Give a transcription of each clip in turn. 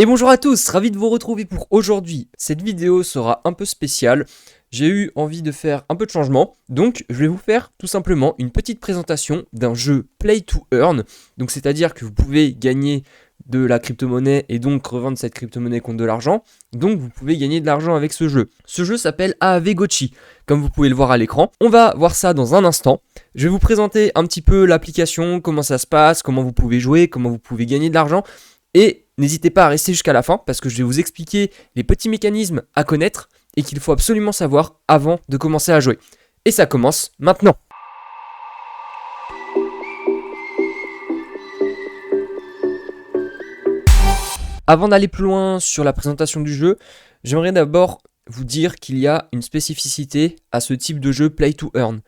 Et bonjour à tous, ravi de vous retrouver pour aujourd'hui. Cette vidéo sera un peu spéciale. J'ai eu envie de faire un peu de changement, donc je vais vous faire tout simplement une petite présentation d'un jeu Play to Earn. Donc c'est-à-dire que vous pouvez gagner de la crypto-monnaie et donc revendre cette crypto-monnaie contre de l'argent. Donc vous pouvez gagner de l'argent avec ce jeu. Ce jeu s'appelle AAV Gochi, comme vous pouvez le voir à l'écran. On va voir ça dans un instant. Je vais vous présenter un petit peu l'application, comment ça se passe, comment vous pouvez jouer, comment vous pouvez gagner de l'argent. Et n'hésitez pas à rester jusqu'à la fin parce que je vais vous expliquer les petits mécanismes à connaître et qu'il faut absolument savoir avant de commencer à jouer. Et ça commence maintenant. Avant d'aller plus loin sur la présentation du jeu, j'aimerais d'abord vous dire qu'il y a une spécificité à ce type de jeu Play to Earn.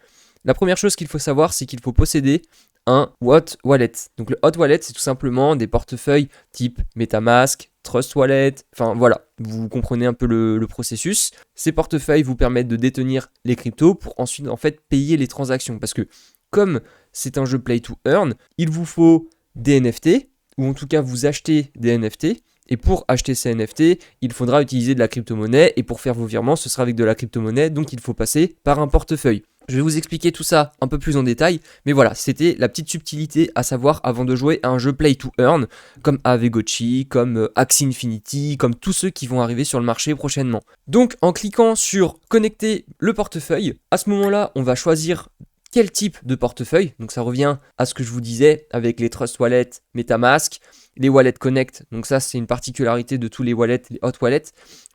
La première chose qu'il faut savoir, c'est qu'il faut posséder un hot wallet. Donc le hot wallet, c'est tout simplement des portefeuilles type MetaMask, Trust Wallet, enfin voilà, vous comprenez un peu le processus. Ces portefeuilles vous permettent de détenir les cryptos pour ensuite en fait payer les transactions. Parce que comme c'est un jeu Play to Earn, il vous faut des NFT, ou en tout cas vous achetez des NFT. Et pour acheter ces NFT, il faudra utiliser de la crypto-monnaie. Et pour faire vos virements, ce sera avec de la crypto-monnaie. Donc il faut passer par un portefeuille. Je vais vous expliquer tout ça un peu plus en détail. Mais voilà, c'était la petite subtilité à savoir avant de jouer à un jeu Play to Earn. Comme AAV Gochi, comme Axie Infinity, comme tous ceux qui vont arriver sur le marché prochainement. Donc en cliquant sur connecter le portefeuille, à ce moment-là, on va choisir quel type de portefeuille. Donc ça revient à ce que je vous disais avec les Trust Wallet, MetaMask, les Wallet Connect. Donc ça c'est une particularité de tous les wallets, les hot wallets.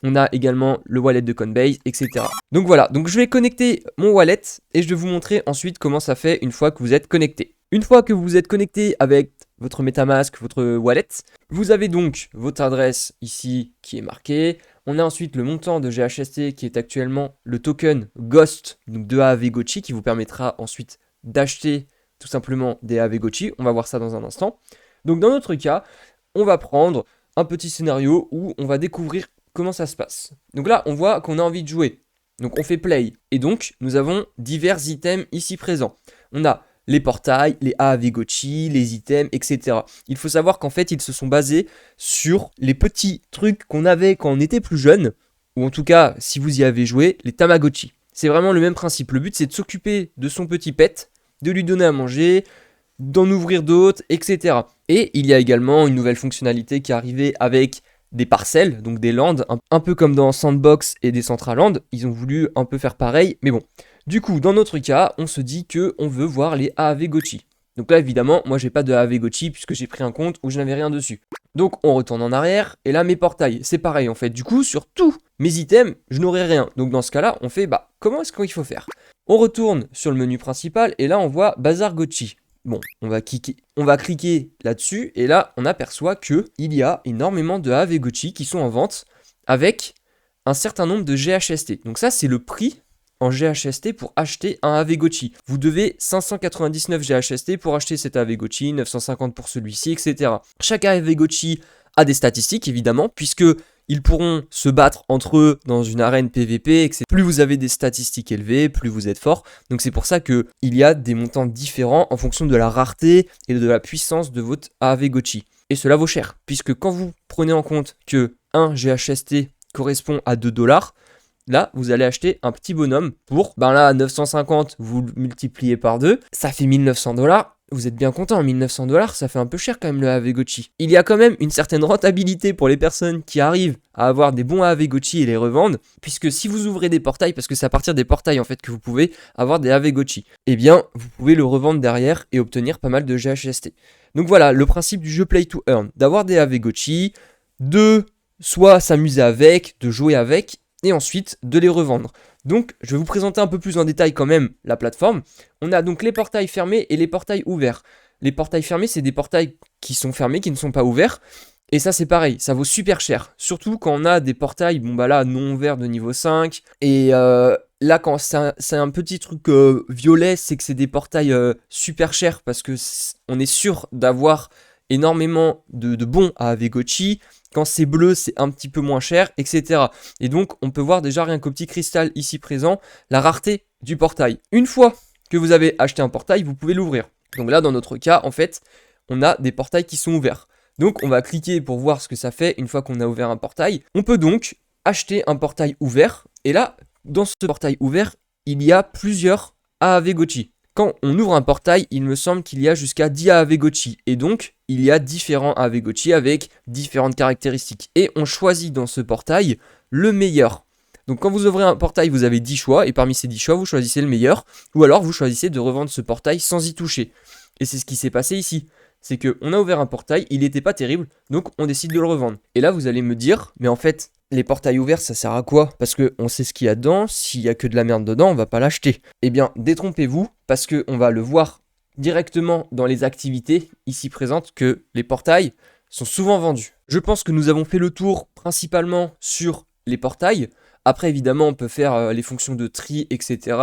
On a également le wallet de Coinbase, etc. Donc voilà, donc je vais connecter mon wallet et je vais vous montrer ensuite comment ça fait une fois que vous êtes connecté. Une fois que vous êtes connecté avec votre MetaMask, votre wallet, vous avez donc votre adresse ici qui est marquée. On a ensuite le montant de GHST qui est actuellement le token Ghost donc de AAV Gochi qui vous permettra ensuite d'acheter tout simplement des AAV Gochi. On va voir ça dans un instant. Donc dans notre cas, on va prendre un petit scénario où on va découvrir comment ça se passe. Donc là, on voit qu'on a envie de jouer. Donc on fait play. Et donc, nous avons divers items ici présents. On a les portails, les AAV Gochi, les items, etc. Il faut savoir qu'en fait, ils se sont basés sur les petits trucs qu'on avait quand on était plus jeune, ou en tout cas, si vous y avez joué, les Tamagotchi. C'est vraiment le même principe. Le but, c'est de s'occuper de son petit pet, de lui donner à manger, d'en ouvrir d'autres, etc. Et il y a également une nouvelle fonctionnalité qui est arrivée avec des parcelles, donc des lands, un peu comme dans Sandbox et Decentraland. Ils ont voulu un peu faire pareil, mais bon. Du coup, dans notre cas, on se dit qu'on veut voir les AAV Gochi. Donc là, évidemment, moi, j'ai pas de AAV Gochi puisque j'ai pris un compte où je n'avais rien dessus. Donc, on retourne en arrière. Et là, mes portails, c'est pareil, en fait. Du coup, sur tous mes items, je n'aurai rien. Donc, dans ce cas-là, on fait, comment est-ce qu'il faut faire? On retourne sur le menu principal et là, on voit Bazar Gochi. Bon, on va cliquer là-dessus et là, on aperçoit qu'il y a énormément de AAV Gochi qui sont en vente avec un certain nombre de GHST. Donc ça, c'est le prix en GHST pour acheter un AAV Gochi. Vous devez 599 GHST pour acheter cet AAV Gochi, 950 pour celui-ci, etc. Chaque AAV Gochi a des statistiques, évidemment, puisque ils pourront se battre entre eux dans une arène PVP, etc. Plus vous avez des statistiques élevées, plus vous êtes fort. Donc c'est pour ça qu'il y a des montants différents en fonction de la rareté et de la puissance de votre AAV Gochi. Et cela vaut cher, puisque quand vous prenez en compte que 1 GHST correspond à 2 $, là, vous allez acheter un petit bonhomme pour, 950, vous le multipliez par 2, ça fait 1900 $. Vous êtes bien content, 1900 $, ça fait un peu cher quand même le AAV Gochi. Il y a quand même une certaine rentabilité pour les personnes qui arrivent à avoir des bons AAV Gochi et les revendent, puisque si vous ouvrez des portails, parce que c'est à partir des portails en fait que vous pouvez avoir des AAV Gochi, eh bien vous pouvez le revendre derrière et obtenir pas mal de GHST. Donc voilà, le principe du jeu Play to Earn, d'avoir des AAV Gochi, de soit s'amuser avec, de jouer avec, et ensuite de les revendre. Donc je vais vous présenter un peu plus en détail quand même la plateforme. On a donc les portails fermés et les portails ouverts. Les portails fermés, c'est des portails qui sont fermés, qui ne sont pas ouverts. Et ça c'est pareil, ça vaut super cher. Surtout quand on a des portails, non ouverts de niveau 5. Et là quand c'est un petit truc violet, c'est que c'est des portails super chers parce que on est sûr d'avoir énormément de bons AAV Gochi. Quand c'est bleu, c'est un petit peu moins cher, etc. Et donc, on peut voir déjà rien qu'au petit cristal ici présent, la rareté du portail. Une fois que vous avez acheté un portail, vous pouvez l'ouvrir. Donc là, dans notre cas, en fait, on a des portails qui sont ouverts. Donc on va cliquer pour voir ce que ça fait une fois qu'on a ouvert un portail. On peut donc acheter un portail ouvert. Et là, dans ce portail ouvert, il y a plusieurs AAV Gochi. Quand on ouvre un portail, il me semble qu'il y a jusqu'à 10 AAV Gochi. Et donc, il y a différents AAV Gochi avec différentes caractéristiques. Et on choisit dans ce portail le meilleur. Donc quand vous ouvrez un portail, vous avez 10 choix. Et parmi ces 10 choix, vous choisissez le meilleur. Ou alors, vous choisissez de revendre ce portail sans y toucher. Et c'est ce qui s'est passé ici. C'est qu'on a ouvert un portail, il n'était pas terrible, donc on décide de le revendre. Et là, vous allez me dire, mais en fait, les portails ouverts, ça sert à quoi? Parce qu'on sait ce qu'il y a dedans, s'il y a que de la merde dedans, on va pas l'acheter. Eh bien, détrompez-vous, parce qu'on va le voir directement dans les activités ici présentes que les portails sont souvent vendus. Je pense que nous avons fait le tour principalement sur les portails. Après, évidemment, on peut faire les fonctions de tri, etc.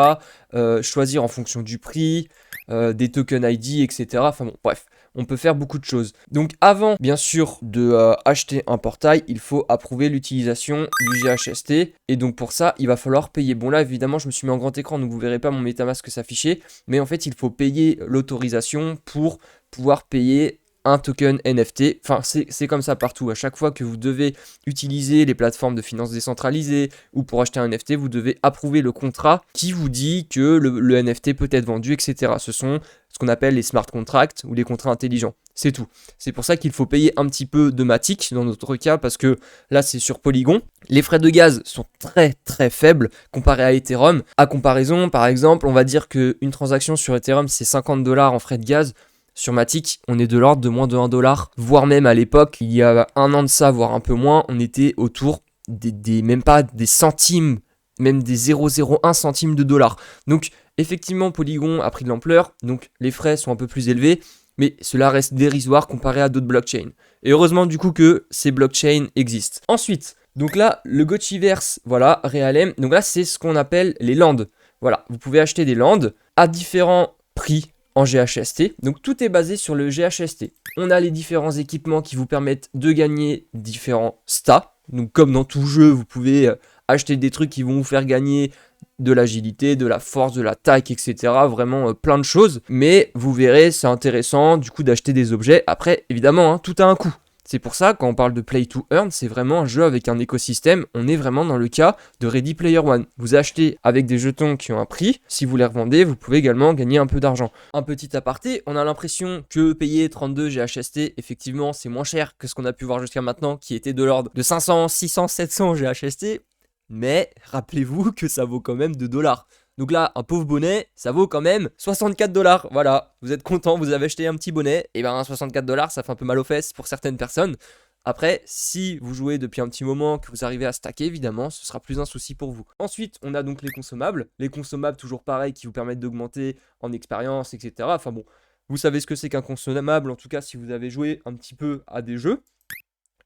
Choisir en fonction du prix, des tokens ID, etc. Enfin bon, bref. On peut faire beaucoup de choses. Donc avant, bien sûr, de acheter un portail, il faut approuver l'utilisation du GHST. Et donc pour ça, il va falloir payer. Bon là, évidemment, je me suis mis en grand écran, donc vous verrez pas mon MetaMask s'afficher. Mais en fait, il faut payer l'autorisation pour pouvoir payer un token NFT. Enfin, c'est comme ça partout. À chaque fois que vous devez utiliser les plateformes de finances décentralisées ou pour acheter un NFT, vous devez approuver le contrat qui vous dit que le NFT peut être vendu, etc. Ce sont ce qu'on appelle les smart contracts ou les contrats intelligents. C'est tout. C'est pour ça qu'il faut payer un petit peu de Matic dans notre cas parce que là c'est sur Polygon. Les frais de gaz sont très très faibles comparé à Ethereum. À comparaison, par exemple, on va dire qu'une transaction sur Ethereum c'est 50 $ en frais de gaz. Sur Matic, on est de l'ordre de moins de 1 $, voire même à l'époque, il y a un an de ça, voire un peu moins, on était autour même pas des centimes, même des 0,01 centimes de dollars. Donc effectivement, Polygon a pris de l'ampleur, donc les frais sont un peu plus élevés, mais cela reste dérisoire comparé à d'autres blockchains. Et heureusement du coup que ces blockchains existent. Ensuite, donc là, le Gochiverse, voilà, Realm, donc là c'est ce qu'on appelle les lands. Voilà, vous pouvez acheter des lands à différents prix en GHST. Donc tout est basé sur le GHST. On a les différents équipements qui vous permettent de gagner différents stats. Donc comme dans tout jeu, vous pouvez acheter des trucs qui vont vous faire gagner de l'agilité, de la force, de l'attaque, etc. Vraiment plein de choses. Mais vous verrez, c'est intéressant du coup d'acheter des objets. Après, évidemment, hein, tout a un coût. C'est pour ça, quand on parle de Play to Earn, c'est vraiment un jeu avec un écosystème. On est vraiment dans le cas de Ready Player One. Vous achetez avec des jetons qui ont un prix. Si vous les revendez, vous pouvez également gagner un peu d'argent. Un petit aparté, on a l'impression que payer 32 GHST, effectivement, c'est moins cher que ce qu'on a pu voir jusqu'à maintenant, qui était de l'ordre de 500, 600, 700 GHST. Mais rappelez-vous que ça vaut quand même 2 $. Donc là, un pauvre bonnet, ça vaut quand même 64 $. Voilà, vous êtes content, vous avez acheté un petit bonnet. Et ben 64 $, ça fait un peu mal aux fesses pour certaines personnes. Après, si vous jouez depuis un petit moment, que vous arrivez à stacker, évidemment, ce sera plus un souci pour vous. Ensuite, on a donc les consommables. Les consommables, toujours pareil, qui vous permettent d'augmenter en expérience, etc. Enfin bon, vous savez ce que c'est qu'un consommable, en tout cas si vous avez joué un petit peu à des jeux.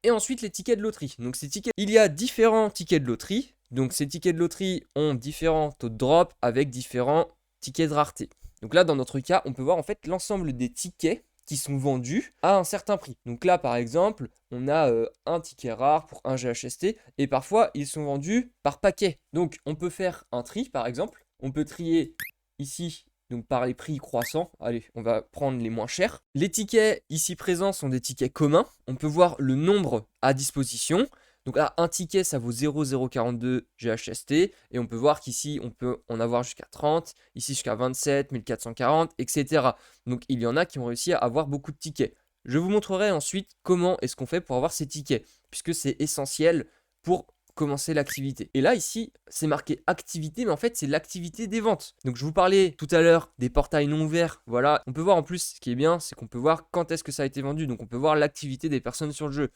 Et ensuite, les tickets de loterie. Donc ces tickets, il y a différents tickets de loterie. Donc ces tickets de loterie ont différents taux de drop avec différents tickets de rareté. Donc là, dans notre cas, on peut voir en fait l'ensemble des tickets qui sont vendus à un certain prix. Donc là, par exemple, on a un ticket rare pour un GHST et parfois, ils sont vendus par paquet. Donc, on peut faire un tri, par exemple. On peut trier ici, donc par les prix croissants. Allez, on va prendre les moins chers. Les tickets ici présents sont des tickets communs. On peut voir le nombre à disposition. Donc là, un ticket, ça vaut 0,042 GHST. Et on peut voir qu'ici, on peut en avoir jusqu'à 30, ici jusqu'à 27, 1440, etc. Donc il y en a qui ont réussi à avoir beaucoup de tickets. Je vous montrerai ensuite comment est-ce qu'on fait pour avoir ces tickets, puisque c'est essentiel pour commencer l'activité. Et là, ici, c'est marqué activité, mais en fait, c'est l'activité des ventes. Donc je vous parlais tout à l'heure des portails non ouverts. Voilà, on peut voir en plus, ce qui est bien, c'est qu'on peut voir quand est-ce que ça a été vendu. Donc on peut voir l'activité des personnes sur le jeu.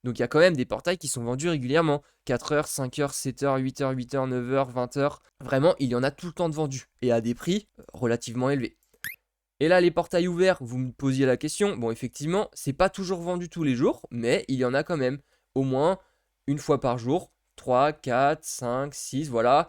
Donc il y a quand même des portails qui sont vendus régulièrement. 4h, 5h, 7h, 8h, 8h, 9h, 20h. Vraiment, il y en a tout le temps de vendus. Et à des prix relativement élevés. Et là, les portails ouverts, vous me posiez la question. Bon, effectivement, c'est pas toujours vendu tous les jours, mais il y en a quand même. Au moins une fois par jour. 3, 4, 5, 6, voilà.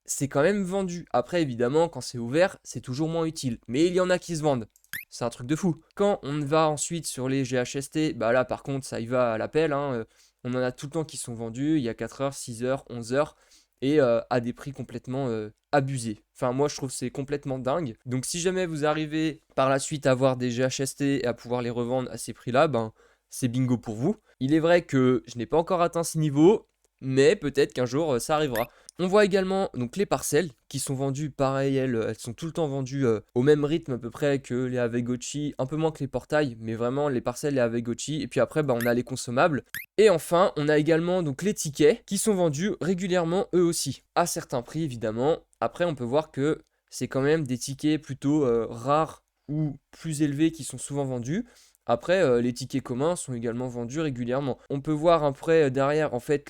C'est quand même vendu. Après, évidemment, quand c'est ouvert, c'est toujours moins utile. Mais il y en a qui se vendent. C'est un truc de fou. Quand on va ensuite sur les GHST, bah là par contre ça y va à l'appel. On en a tout le temps qui sont vendus. Il y a 4h, 6h, 11h. Et à des prix complètement abusés. Enfin moi je trouve que c'est complètement dingue. Donc si jamais vous arrivez par la suite à avoir des GHST et à pouvoir les revendre à ces prix-là, ben c'est bingo pour vous. Il est vrai que je n'ai pas encore atteint ce niveau, mais peut-être qu'un jour ça arrivera. On voit également donc les parcelles qui sont vendues, pareil, elles sont tout le temps vendues au même rythme à peu près que les Avegochi, un peu moins que les portails, mais vraiment les parcelles, les Avegochi. Et puis après, on a les consommables. Et enfin, on a également donc les tickets qui sont vendus régulièrement eux aussi, à certains prix évidemment. Après, on peut voir que c'est quand même des tickets plutôt rares ou plus élevés qui sont souvent vendus. Après, les tickets communs sont également vendus régulièrement. On peut voir après derrière en fait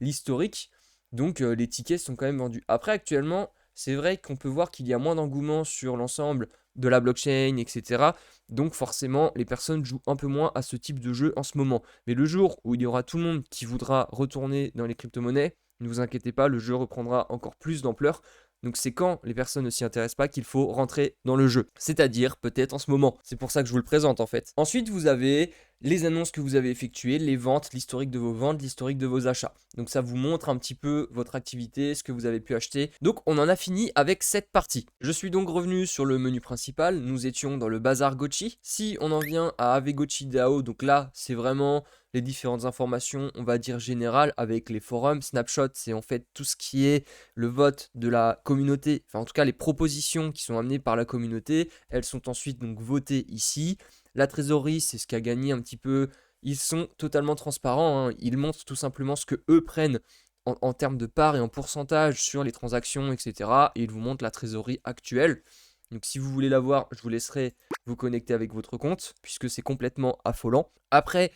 l'historique. Donc les tickets sont quand même vendus. Après actuellement, c'est vrai qu'on peut voir qu'il y a moins d'engouement sur l'ensemble de la blockchain, etc. Donc forcément, les personnes jouent un peu moins à ce type de jeu en ce moment. Mais le jour où il y aura tout le monde qui voudra retourner dans les crypto-monnaies, ne vous inquiétez pas, le jeu reprendra encore plus d'ampleur. Donc c'est quand les personnes ne s'y intéressent pas qu'il faut rentrer dans le jeu. C'est-à-dire peut-être en ce moment. C'est pour ça que je vous le présente en fait. Ensuite, vous avez les annonces que vous avez effectuées, les ventes, l'historique de vos ventes, l'historique de vos achats. Donc ça vous montre un petit peu votre activité, ce que vous avez pu acheter. Donc on en a fini avec cette partie. Je suis donc revenu sur le menu principal. Nous étions dans le bazar Gochi. Si on en vient à Avegochi DAO, donc là c'est vraiment les différentes informations, on va dire générales, avec les forums. Snapshot, c'est en fait tout ce qui est le vote de la communauté, enfin en tout cas les propositions qui sont amenées par la communauté. Elles sont ensuite donc votées ici. La trésorerie, c'est ce qu'a gagné un petit peu. Ils sont totalement transparents, hein. Ils montrent tout simplement ce que eux prennent en termes de parts et en pourcentage sur les transactions, etc. Et ils vous montrent la trésorerie actuelle. Donc si vous voulez la voir, je vous laisserai vous connecter avec votre compte, puisque c'est complètement affolant. Après,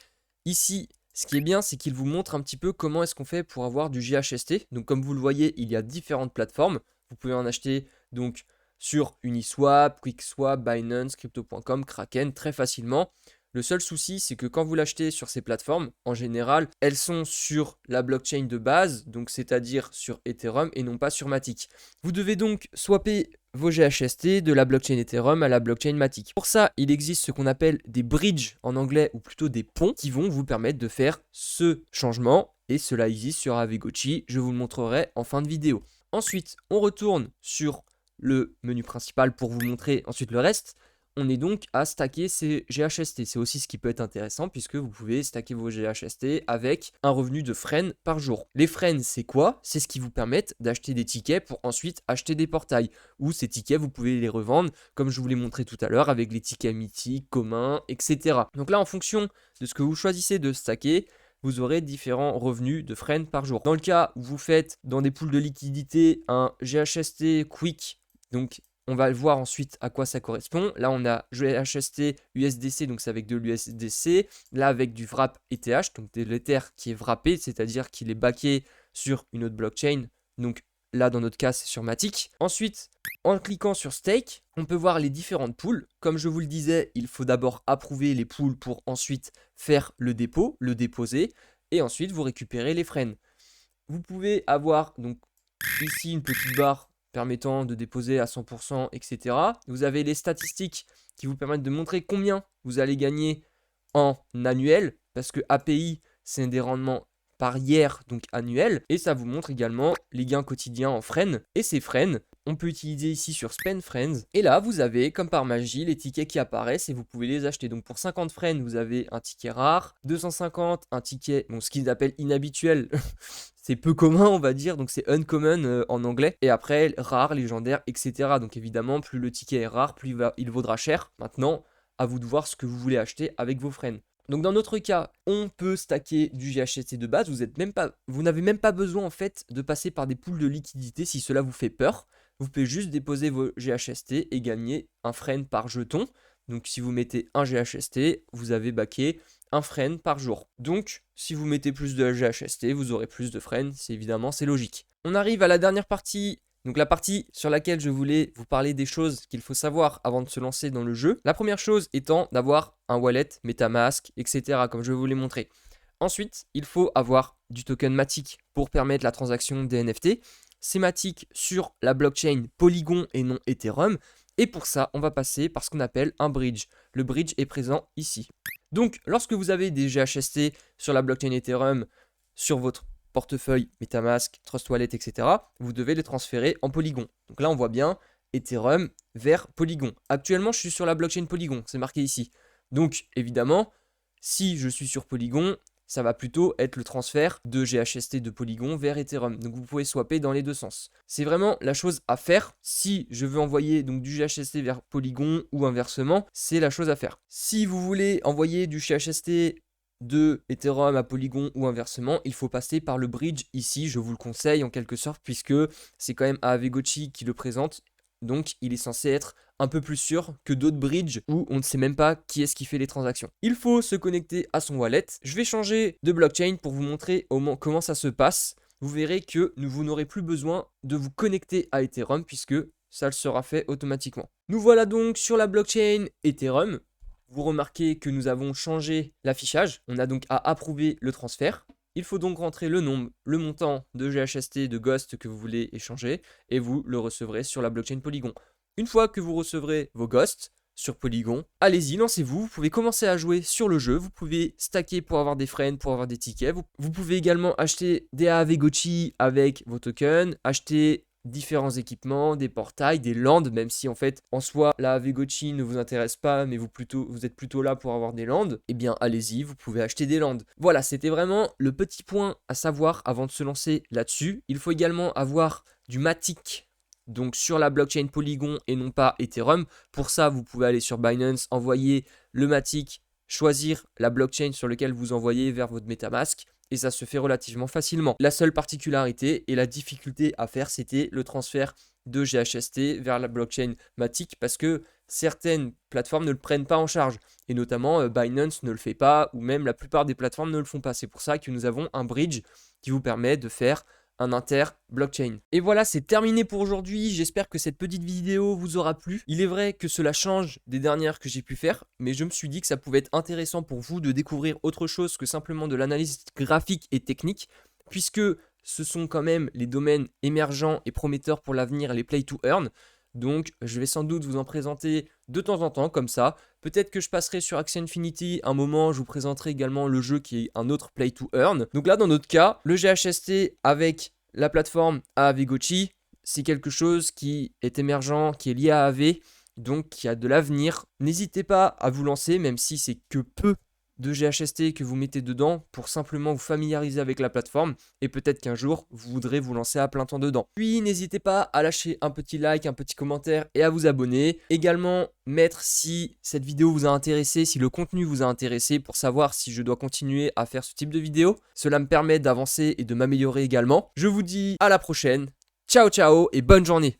ici, ce qui est bien, c'est qu'il vous montre un petit peu comment est-ce qu'on fait pour avoir du GHST. Donc comme vous le voyez, il y a différentes plateformes. Vous pouvez en acheter donc sur Uniswap, QuickSwap, Binance, Crypto.com, Kraken très facilement. Le seul souci, c'est que quand vous l'achetez sur ces plateformes, en général, elles sont sur la blockchain de base, donc c'est-à-dire sur Ethereum et non pas sur Matic. Vous devez donc swapper vos GHST de la blockchain Ethereum à la blockchain Matic. Pour ça, il existe ce qu'on appelle des bridges en anglais ou plutôt des ponts qui vont vous permettre de faire ce changement et cela existe sur Avegochi. Je vous le montrerai en fin de vidéo. Ensuite, on retourne sur le menu principal pour vous montrer ensuite le reste. On est donc à stacker ces GHST. C'est aussi ce qui peut être intéressant puisque vous pouvez stacker vos GHST avec un revenu de friends par jour. Les friends, c'est quoi? C'est ce qui vous permettent d'acheter des tickets pour ensuite acheter des portails. Ou ces tickets, vous pouvez les revendre comme je vous l'ai montré tout à l'heure avec les tickets mythiques, communs, etc. Donc là, en fonction de ce que vous choisissez de stacker, vous aurez différents revenus de friends par jour. Dans le cas où vous faites dans des pools de liquidité un GHST Quick, donc on va voir ensuite à quoi ça correspond. Là, on a GHST USDC, donc c'est avec de l'USDC. Là, avec du wrap ETH, donc de l'Ether qui est wrappé, c'est-à-dire qu'il est backé sur une autre blockchain. Donc là, dans notre cas, c'est sur Matic. Ensuite, en cliquant sur Stake, on peut voir les différentes pools. Comme je vous le disais, il faut d'abord approuver les pools pour ensuite faire le dépôt, le déposer. Et ensuite, vous récupérez les friends. Vous pouvez avoir donc ici une petite barre permettant de déposer à 100%, etc. Vous avez les statistiques qui vous permettent de montrer combien vous allez gagner en annuel, parce que API, c'est des rendements par year, donc annuel, et ça vous montre également les gains quotidiens en friends, et ces friends, on peut utiliser ici sur Spend Friends, et là vous avez comme par magie les tickets qui apparaissent et vous pouvez les acheter. Donc pour 50 friends, vous avez un ticket rare, 250, un ticket, bon ce qu'ils appellent inhabituel, c'est peu commun on va dire, donc c'est uncommon en anglais, et après rare, légendaire, etc. Donc évidemment plus le ticket est rare, plus il vaudra cher. Maintenant, à vous de voir ce que vous voulez acheter avec vos friends. Donc dans notre cas, on peut stacker du GHST de base, vous n'avez même pas besoin en fait de passer par des pools de liquidité si cela vous fait peur. Vous pouvez juste déposer vos GHST et gagner un friend par jeton. Donc si vous mettez un GHST, vous avez backé un friend par jour. Donc si vous mettez plus de GHST, vous aurez plus de friends, c'est logique. On arrive à la dernière partie. Donc la partie sur laquelle je voulais vous parler des choses qu'il faut savoir avant de se lancer dans le jeu. La première chose étant d'avoir un wallet, MetaMask, etc. comme je vais vous les montrer. Ensuite, il faut avoir du token Matic pour permettre la transaction des NFT. C'est Matic sur la blockchain Polygon et non Ethereum. Et pour ça, on va passer par ce qu'on appelle un bridge. Le bridge est présent ici. Donc, lorsque vous avez des GHST sur la blockchain Ethereum, sur votre portefeuille MetaMask, Trust Wallet, etc., vous devez les transférer en Polygon. Donc là, on voit bien Ethereum vers Polygon. Actuellement, je suis sur la blockchain Polygon, c'est marqué ici. Donc, évidemment, Si je suis sur Polygon, ça va plutôt être le transfert de GHST de Polygon vers Ethereum. Donc vous pouvez swapper dans les deux sens. C'est vraiment la chose à faire. Si je veux envoyer donc du GHST vers Polygon ou inversement, c'est la chose à faire. Si vous voulez envoyer du GHST de Ethereum à Polygon ou inversement, il faut passer par le bridge ici, je vous le conseille en quelque sorte, puisque c'est quand même Aave Gotchi qui le présente. Donc il est censé être un peu plus sûr que d'autres bridges où on ne sait même pas qui est-ce qui fait les transactions. Il faut se connecter à son wallet. Je vais changer de blockchain pour vous montrer comment ça se passe. Vous verrez que vous n'aurez plus besoin de vous connecter à Ethereum puisque ça le sera fait automatiquement. Nous voilà donc sur la blockchain Ethereum. Vous remarquez que nous avons changé l'affichage. On a donc à approuver le transfert. Il faut donc rentrer le nombre, le montant de GHST, de Ghost que vous voulez échanger et vous le recevrez sur la blockchain Polygon. Une fois que vous recevrez vos Ghosts sur Polygon, allez-y, lancez-vous. Vous pouvez commencer à jouer sur le jeu. Vous pouvez stacker pour avoir des friends, pour avoir des tickets. Vous pouvez également acheter des Aave Gotchi avec vos tokens, acheter différents équipements, des portails, des lands, même si en fait en soi la Aave Gotchi ne vous intéresse pas, mais vous êtes plutôt là pour avoir des lands, eh bien allez-y, vous pouvez acheter des lands. Voilà, c'était vraiment le petit point à savoir avant de se lancer là-dessus. Il faut également avoir du Matic, donc sur la blockchain Polygon et non pas Ethereum. Pour ça, vous pouvez aller sur Binance, envoyer le Matic, choisir la blockchain sur laquelle vous envoyez vers votre MetaMask. Et ça se fait relativement facilement. La seule particularité et la difficulté à faire, c'était le transfert de GHST vers la blockchain Matic parce que certaines plateformes ne le prennent pas en charge. Et notamment Binance ne le fait pas ou même la plupart des plateformes ne le font pas. C'est pour ça que nous avons un bridge qui vous permet de faire un inter-blockchain. Et voilà, c'est terminé pour aujourd'hui. J'espère que cette petite vidéo vous aura plu. Il est vrai que cela change des dernières que j'ai pu faire, mais je me suis dit que ça pouvait être intéressant pour vous de découvrir autre chose que simplement de l'analyse graphique et technique, puisque ce sont quand même les domaines émergents et prometteurs pour l'avenir, les play to earn. Donc, je vais sans doute vous en présenter de temps en temps, comme ça. Peut-être que je passerai sur Axie Infinity un moment, je vous présenterai également le jeu qui est un autre play to earn. Donc là, dans notre cas, le GHST avec la plateforme Aave Gotchi, c'est quelque chose qui est émergent, qui est lié à Aave, donc qui a de l'avenir. N'hésitez pas à vous lancer, même si c'est que peu de GHST que vous mettez dedans pour simplement vous familiariser avec la plateforme et peut-être qu'un jour vous voudrez vous lancer à plein temps dedans. Puis n'hésitez pas à lâcher un petit like, un petit commentaire et à vous abonner. Également mettre si cette vidéo vous a intéressé, si le contenu vous a intéressé pour savoir si je dois continuer à faire ce type de vidéo. Cela me permet d'avancer et de m'améliorer également. Je vous dis à la prochaine. Ciao ciao et bonne journée.